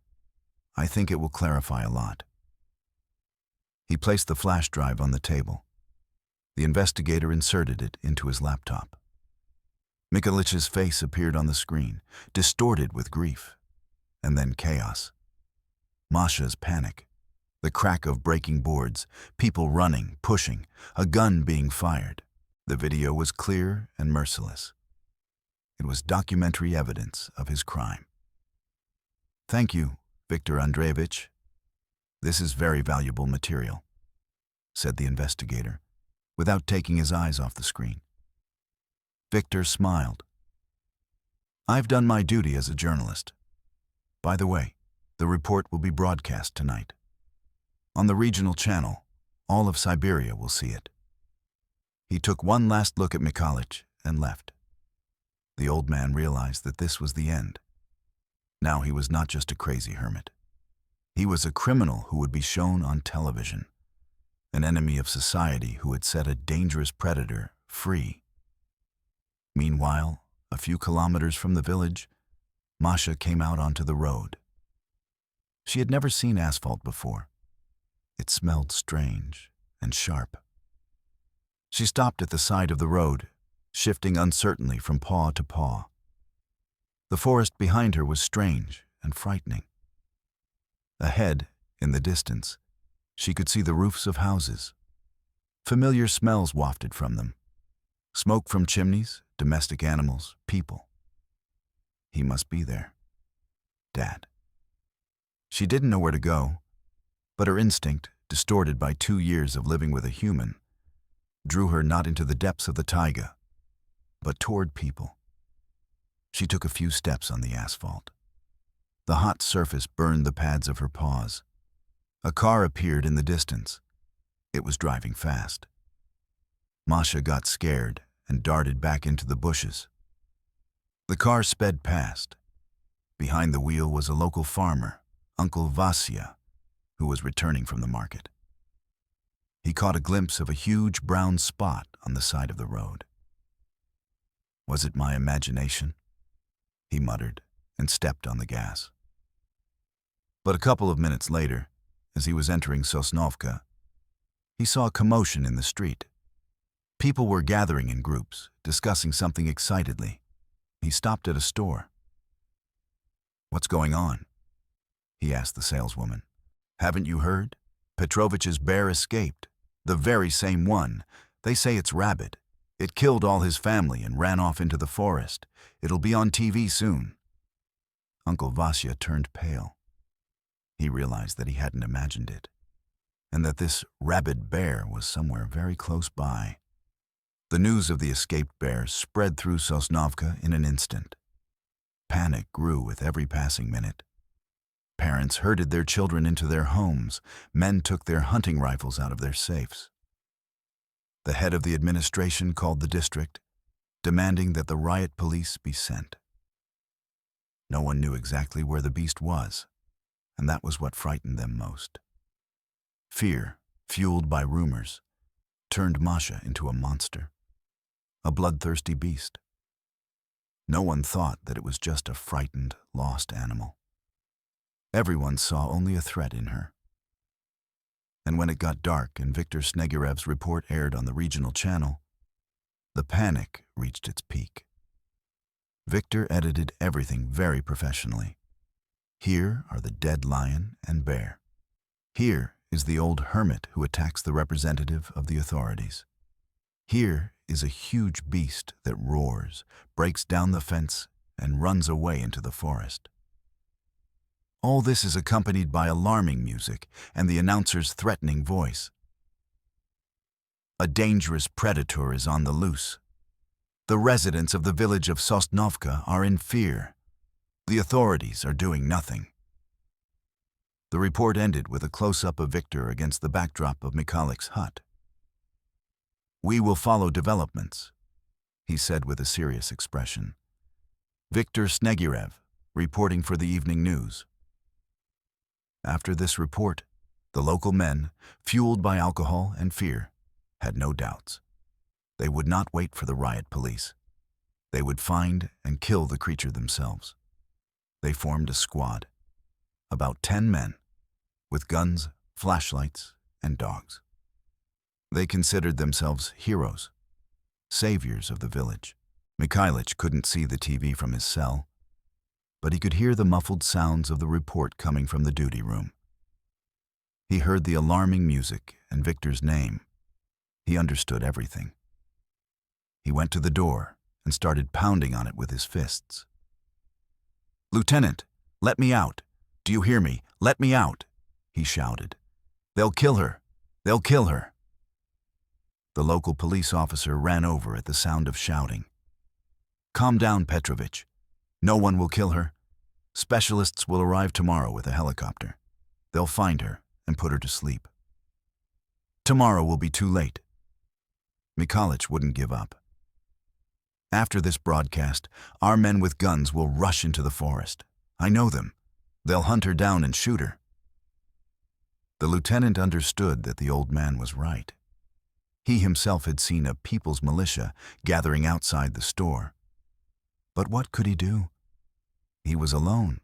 I think it will clarify a lot. He placed the flash drive on the table. The investigator inserted it into his laptop. Mikulich's face appeared on the screen, distorted with grief. And then chaos. Masha's panic. The crack of breaking boards, people running, pushing, a gun being fired. The video was clear and merciless. It was documentary evidence of his crime. Thank you, Viktor Andreevich. This is very valuable material, said the investigator, without taking his eyes off the screen. Viktor smiled. I've done my duty as a journalist. By the way, the report will be broadcast tonight. On the regional channel, all of Siberia will see it. He took one last look at Mikulich and left. The old man realized that this was the end. Now he was not just a crazy hermit. He was a criminal who would be shown on television, an enemy of society who had set a dangerous predator free. Meanwhile, a few kilometers from the village, Masha came out onto the road. She had never seen asphalt before. It smelled strange and sharp. She stopped at the side of the road, shifting uncertainly from paw to paw. The forest behind her was strange and frightening. Ahead, in the distance, she could see the roofs of houses. Familiar smells wafted from them. Smoke from chimneys, domestic animals, people. He must be there. Dad. She didn't know where to go, but her instinct, distorted by 2 years of living with a human, drew her not into the depths of the taiga, but toward people. She took a few steps on the asphalt. The hot surface burned the pads of her paws. A car appeared in the distance. It was driving fast. Masha got scared and darted back into the bushes. The car sped past. Behind the wheel was a local farmer, Uncle Vasya, who was returning from the market. He caught a glimpse of a huge brown spot on the side of the road. Was it my imagination? He muttered and stepped on the gas. But a couple of minutes later, as he was entering Sosnovka, he saw a commotion in the street. People were gathering in groups, discussing something excitedly. He stopped at a store. "What's going on?" he asked the saleswoman. "Haven't you heard? Petrovich's bear escaped. The very same one. They say it's rabid. It killed all his family and ran off into the forest. It'll be on TV soon." Uncle Vasya turned pale. He realized that he hadn't imagined it, and that this rabid bear was somewhere very close by. The news of the escaped bear spread through Sosnovka in an instant. Panic grew with every passing minute. Parents herded their children into their homes. Men took their hunting rifles out of their safes. The head of the administration called the district, demanding that the riot police be sent. No one knew exactly where the beast was, and that was what frightened them most. Fear, fueled by rumors, turned Masha into a monster, a bloodthirsty beast. No one thought that it was just a frightened, lost animal. Everyone saw only a threat in her. And when it got dark and Viktor Snegurev's report aired on the regional channel, the panic reached its peak. Viktor edited everything very professionally. Here are the dead lion and bear. Here is the old hermit who attacks the representative of the authorities. Here is a huge beast that roars, breaks down the fence, and runs away into the forest. All this is accompanied by alarming music and the announcer's threatening voice. A dangerous predator is on the loose. The residents of the village of Sosnovka are in fear. The authorities are doing nothing. The report ended with a close-up of Viktor against the backdrop of Mikulich's hut. "We will follow developments," he said with a serious expression. Viktor Snegurev, reporting for the evening news. After this report, the local men, fueled by alcohol and fear, had no doubts. They would not wait for the riot police. They would find and kill the creature themselves. They formed a squad, about 10 men, with guns, flashlights, and dogs. They considered themselves heroes, saviors of the village. Mikhailich couldn't see the TV from his cell, but he could hear the muffled sounds of the report coming from the duty room. He heard the alarming music and Victor's name. He understood everything. He went to the door and started pounding on it with his fists. "Lieutenant, let me out! Do you hear me? Let me out!" he shouted. "They'll kill her! They'll kill her!" The local police officer ran over at the sound of shouting. "Calm down, Petrovich. No one will kill her. Specialists will arrive tomorrow with a helicopter. They'll find her and put her to sleep. Tomorrow will be too late." Mikhailich wouldn't give up. "After this broadcast, our men with guns will rush into the forest. I know them. They'll hunt her down and shoot her." The lieutenant understood that the old man was right. He himself had seen a people's militia gathering outside the store. But what could he do? He was alone.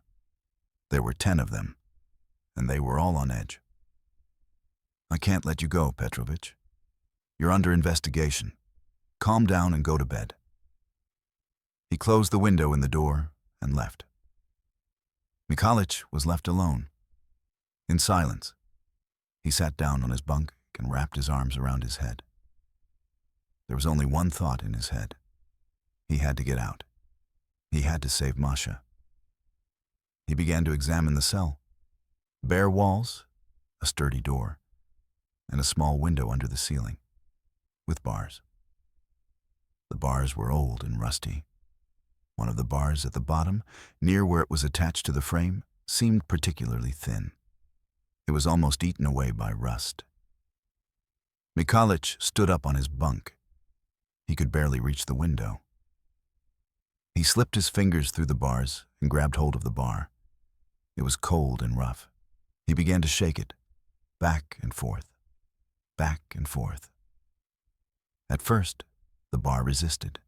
There were 10 of them, and they were all on edge. "I can't let you go, Petrovich. You're under investigation. Calm down and go to bed." He closed the window in the door and left. Mikhailich was left alone. In silence, he sat down on his bunk and wrapped his arms around his head. There was only one thought in his head. He had to get out. He had to save Masha. He began to examine the cell. Bare walls, a sturdy door, and a small window under the ceiling, with bars. The bars were old and rusty. One of the bars at the bottom, near where it was attached to the frame, seemed particularly thin. It was almost eaten away by rust. Mikhailich stood up on his bunk. He could barely reach the window. He slipped his fingers through the bars and grabbed hold of the bar. It was cold and rough. He began to shake it, back and forth, back and forth. At first, the bar resisted.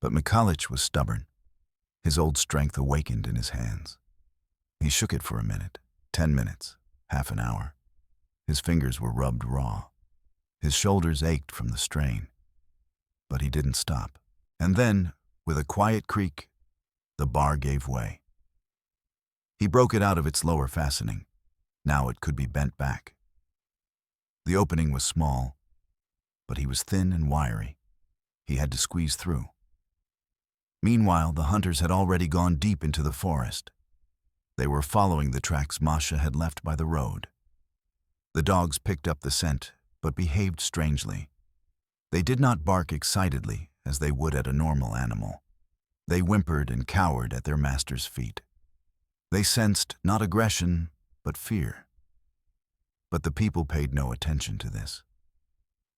But Mikhailich was stubborn. His old strength awakened in his hands. He shook it for a minute, 10 minutes, half an hour. His fingers were rubbed raw. His shoulders ached from the strain. But he didn't stop. And then, with a quiet creak, the bar gave way. He broke it out of its lower fastening. Now it could be bent back. The opening was small, but he was thin and wiry. He had to squeeze through. Meanwhile, the hunters had already gone deep into the forest. They were following the tracks Masha had left by the road. The dogs picked up the scent, but behaved strangely. They did not bark excitedly as they would at a normal animal. They whimpered and cowered at their master's feet. They sensed not aggression, but fear. But the people paid no attention to this.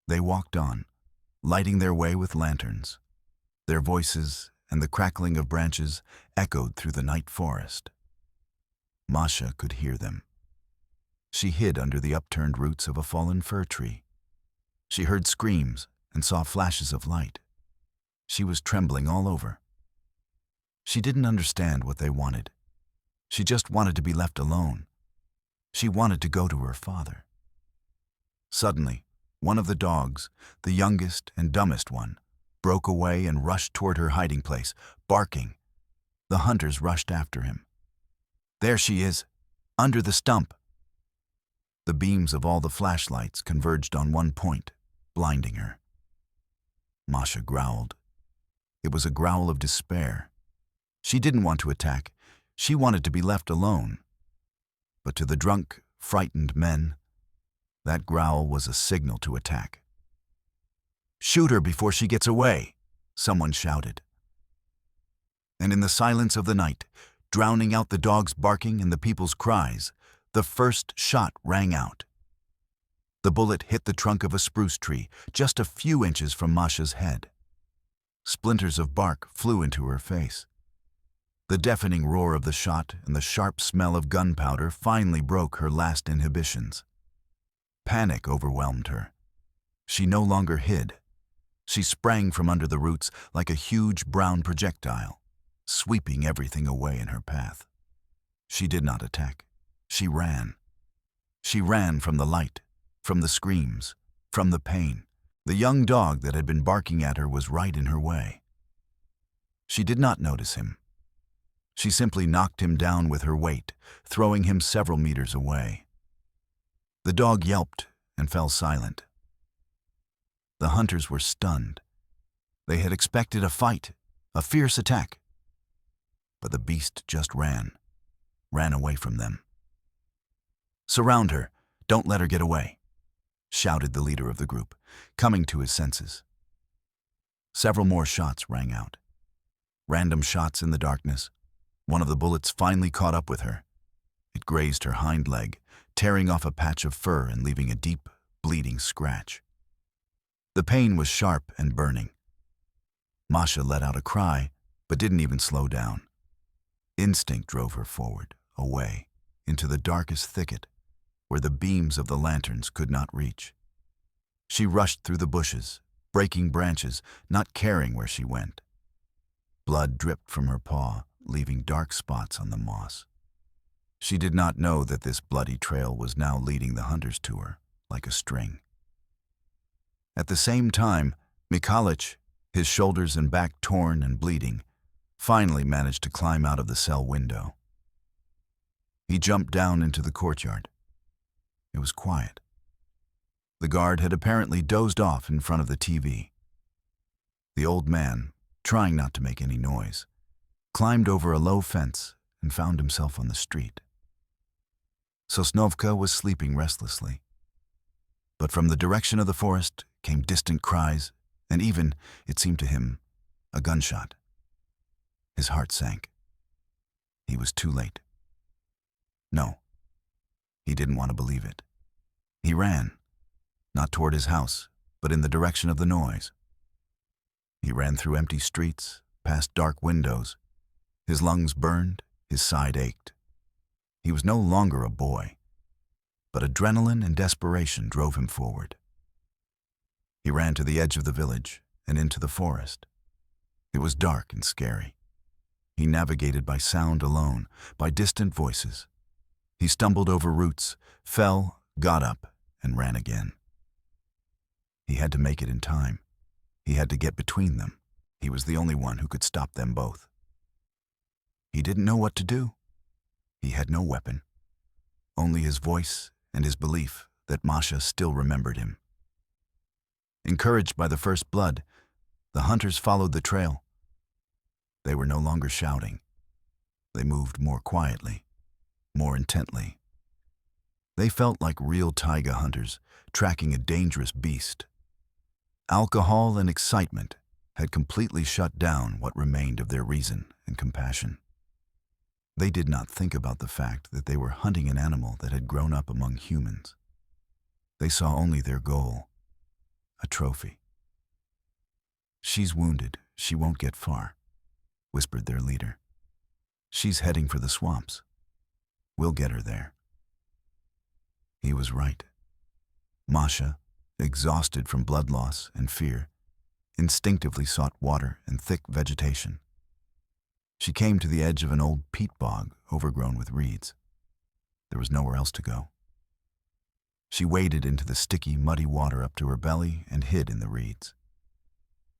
They walked on, lighting their way with lanterns. Their voices and the crackling of branches echoed through the night forest. Masha could hear them. She hid under the upturned roots of a fallen fir tree. She heard screams and saw flashes of light. She was trembling all over. She didn't understand what they wanted. She just wanted to be left alone. She wanted to go to her father. Suddenly, one of the dogs, the youngest and dumbest one, broke away and rushed toward her hiding place, barking. The hunters rushed after him. "There she is, under the stump." The beams of all the flashlights converged on one point, blinding her. Masha growled. It was a growl of despair. She didn't want to attack. She wanted to be left alone. But to the drunk, frightened men, that growl was a signal to attack. "Shoot her before she gets away," someone shouted. And in the silence of the night, drowning out the dogs' barking and the people's cries, the first shot rang out. The bullet hit the trunk of a spruce tree, just a few inches from Masha's head. Splinters of bark flew into her face. The deafening roar of the shot and the sharp smell of gunpowder finally broke her last inhibitions. Panic overwhelmed her. She no longer hid. She sprang from under the roots like a huge brown projectile, sweeping everything away in her path. She did not attack. She ran. She ran from the light, from the screams, from the pain. The young dog that had been barking at her was right in her way. She did not notice him. She simply knocked him down with her weight, throwing him several meters away. The dog yelped and fell silent. The hunters were stunned. They had expected a fight, a fierce attack. But the beast just ran away from them. "Surround her. Don't let her get away," shouted the leader of the group, coming to his senses. Several more shots rang out. Random shots in the darkness. One of the bullets finally caught up with her. It grazed her hind leg, tearing off a patch of fur and leaving a deep, bleeding scratch. The pain was sharp and burning. Masha let out a cry, but didn't even slow down. Instinct drove her forward, away, into the darkest thicket, where the beams of the lanterns could not reach. She rushed through the bushes, breaking branches, not caring where she went. Blood dripped from her paw, leaving dark spots on the moss. She did not know that this bloody trail was now leading the hunters to her, like a string. At the same time, Mihalic, his shoulders and back torn and bleeding, finally managed to climb out of the cell window. He jumped down into the courtyard. It was quiet. The guard had apparently dozed off in front of the TV. The old man, trying not to make any noise, climbed over a low fence and found himself on the street. Sosnovka was sleeping restlessly. But from the direction of the forest came distant cries, and even, it seemed to him, a gunshot. His heart sank. He was too late. No, he didn't want to believe it. He ran, not toward his house, but in the direction of the noise. He ran through empty streets, past dark windows. His lungs burned, his side ached. He was no longer a boy, but adrenaline and desperation drove him forward. He ran to the edge of the village and into the forest. It was dark and scary. He navigated by sound alone, by distant voices. He stumbled over roots, fell, got up, and ran again. He had to make it in time. He had to get between them. He was the only one who could stop them both. He didn't know what to do. He had no weapon, only his voice and his belief that Masha still remembered him. Encouraged by the first blood, the hunters followed the trail. They were no longer shouting. They moved more quietly, more intently. They felt like real taiga hunters tracking a dangerous beast. Alcohol and excitement had completely shut down what remained of their reason and compassion. They did not think about the fact that they were hunting an animal that had grown up among humans. They saw only their goal, a trophy. "She's wounded. She won't get far," whispered their leader. "She's heading for the swamps. We'll get her there." He was right. Masha, exhausted from blood loss and fear, instinctively sought water and thick vegetation. She came to the edge of an old peat bog overgrown with reeds. There was nowhere else to go. She waded into the sticky, muddy water up to her belly and hid in the reeds.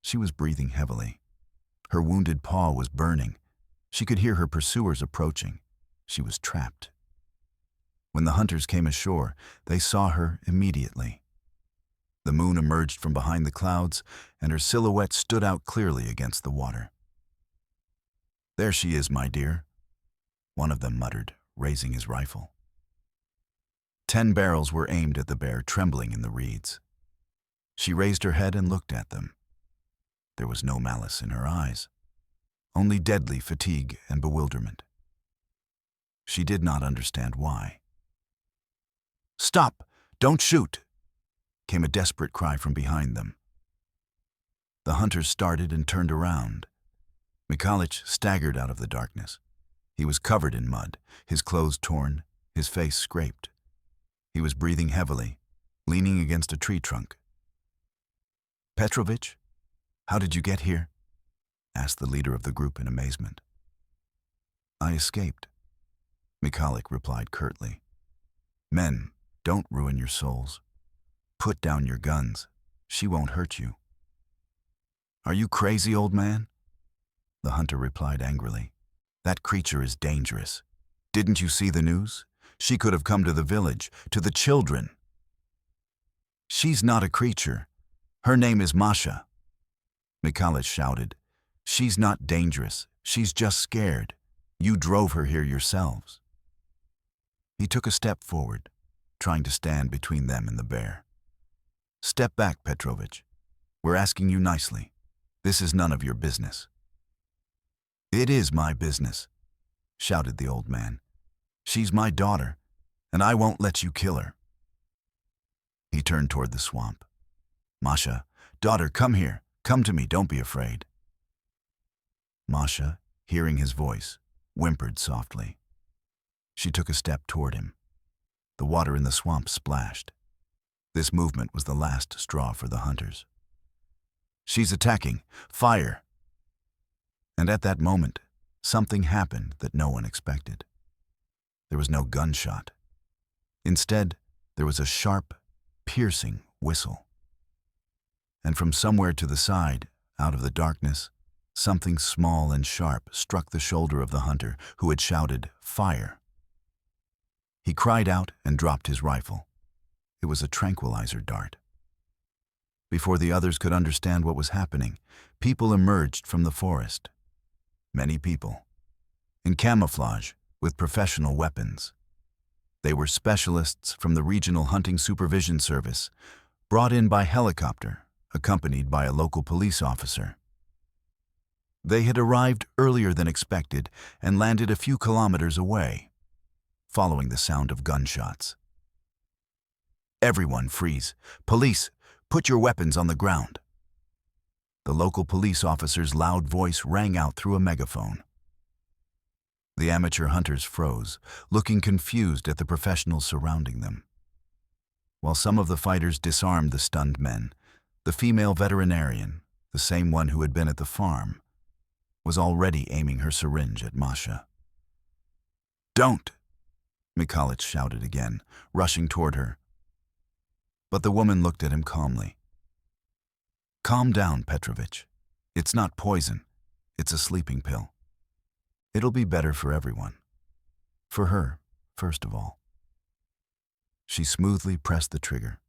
She was breathing heavily. Her wounded paw was burning. She could hear her pursuers approaching. She was trapped. When the hunters came ashore, they saw her immediately. The moon emerged from behind the clouds, and her silhouette stood out clearly against the water. "There she is, my dear," one of them muttered, raising his rifle. 10 barrels were aimed at the bear trembling in the reeds. She raised her head and looked at them. There was no malice in her eyes, only deadly fatigue and bewilderment. She did not understand why. "Stop! Don't shoot!" came a desperate cry from behind them. The hunters started and turned around. Mihalic staggered out of the darkness. He was covered in mud, his clothes torn, his face scraped. He was breathing heavily, leaning against a tree trunk. "Petrovich?" How did you get here? Asked the leader of the group in amazement. I escaped, Mikalik replied curtly. Men, don't ruin your souls. Put down your guns. She won't hurt you. Are you crazy, old man? The hunter replied angrily. That creature is dangerous. Didn't you see the news? She could have come to the village, to the children. She's not a creature. Her name is Masha. Mikalik shouted. She's not dangerous. She's just scared. You drove her here yourselves. He took a step forward, trying to stand between them and the bear. Step back, Petrovich. We're asking you nicely. This is none of your business. It is my business, shouted the old man. She's my daughter, and I won't let you kill her. He turned toward the swamp. Masha, daughter, come here. Come to me, don't be afraid. Masha, hearing his voice, whimpered softly. She took a step toward him. The water in the swamp splashed. This movement was the last straw for the hunters. She's attacking. Fire! And at that moment, something happened that no one expected. There was no gunshot. Instead, there was a sharp, piercing whistle. And from somewhere to the side, out of the darkness, something small and sharp struck the shoulder of the hunter who had shouted, "Fire!" He cried out and dropped his rifle. It was a tranquilizer dart. Before the others could understand what was happening, people emerged from the forest. Many people. In camouflage, with professional weapons. They were specialists from the Regional Hunting Supervision Service, brought in by helicopter, accompanied by a local police officer. They had arrived earlier than expected and landed a few kilometers away, following the sound of gunshots. Everyone freeze. Police, put your weapons on the ground. The local police officer's loud voice rang out through a megaphone. The amateur hunters froze, looking confused at the professionals surrounding them. While some of the fighters disarmed the stunned men, the female veterinarian, the same one who had been at the farm, was already aiming her syringe at Masha. Don't! Mikalik shouted again, rushing toward her. But the woman looked at him calmly. Calm down, Petrovich. It's not poison. It's a sleeping pill. It'll be better for everyone. For her, first of all. She smoothly pressed the trigger.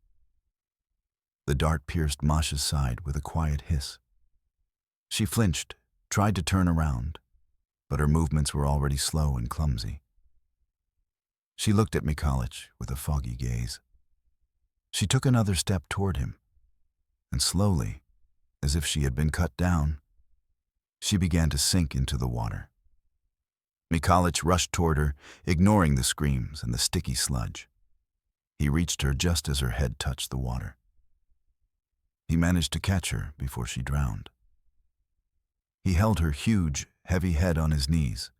The dart pierced Masha's side with a quiet hiss. She flinched, tried to turn around, but her movements were already slow and clumsy. She looked at Mikalik with a foggy gaze. She took another step toward him, and slowly, as if she had been cut down, she began to sink into the water. Mikalik rushed toward her, ignoring the screams and the sticky sludge. He reached her just as her head touched the water. He managed to catch her before she drowned. He held her huge, heavy head on his knees,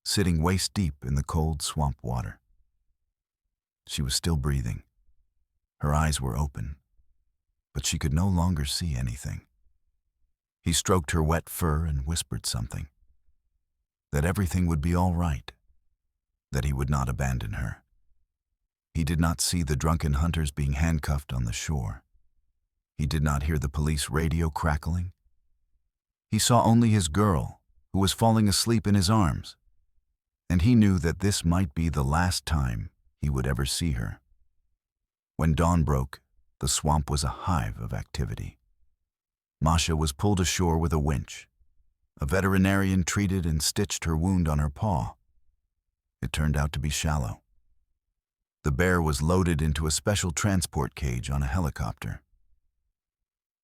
sitting waist-deep in the cold swamp water. She was still breathing. Her eyes were open, but she could no longer see anything. He stroked her wet fur and whispered something. That everything would be all right. That he would not abandon her. He did not see the drunken hunters being handcuffed on the shore. He did not hear the police radio crackling. He saw only his girl, who was falling asleep in his arms, and he knew that this might be the last time he would ever see her. When dawn broke, the swamp was a hive of activity. Masha was pulled ashore with a winch. A veterinarian treated and stitched her wound on her paw. It turned out to be shallow. The bear was loaded into a special transport cage on a helicopter.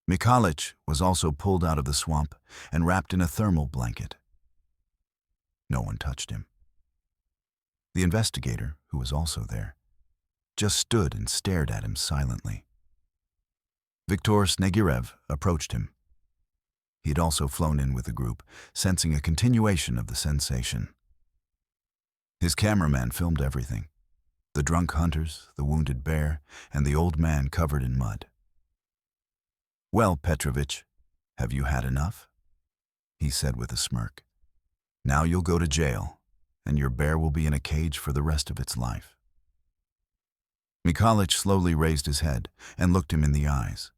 Mikalik was also pulled out of the swamp and wrapped in a thermal blanket. No one touched him. The investigator, who was also there, just stood and stared at him silently. Viktor Snegirev approached him. He had also flown in with the group, sensing a continuation of the sensation. His cameraman filmed everything: the drunk hunters, the wounded bear, and the old man covered in mud. Well, Petrovich, Have you had enough? He said with a smirk. Now you'll go to jail, and your bear will be in a cage for the rest of its life. Mikhalich slowly raised his head and looked him in the eyes.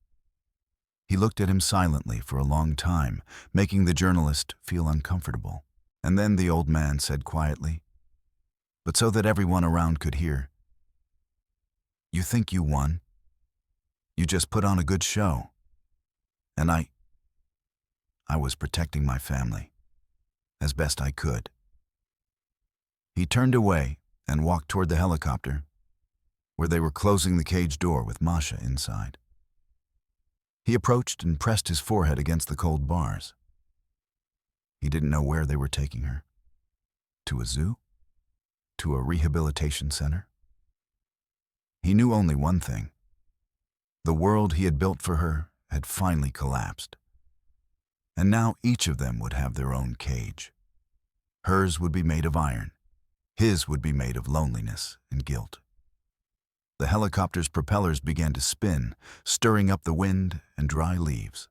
He looked at him silently for a long time, making the journalist feel uncomfortable. And then the old man said quietly, but so that everyone around could hear, "You think you won? You just put on a good show. And I was protecting my family, as best I could." He turned away and walked toward the helicopter, where they were closing the cage door with Masha inside. He approached and pressed his forehead against the cold bars. He didn't know where they were taking her. To a zoo? To a rehabilitation center? He knew only one thing. The world he had built for her had finally collapsed. And now each of them would have their own cage. Hers would be made of iron. His would be made of loneliness and guilt. The helicopter's propellers began to spin, stirring up the wind and dry leaves.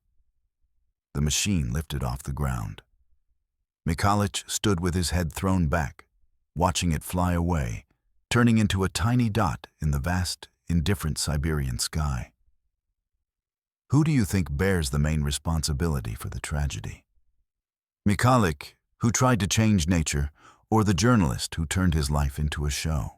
The machine lifted off the ground. Mikhalich stood with his head thrown back, watching it fly away, turning into a tiny dot in the vast, indifferent Siberian sky. Who do you think bears the main responsibility for the tragedy? Mikhalich, who tried to change nature, or the journalist who turned his life into a show?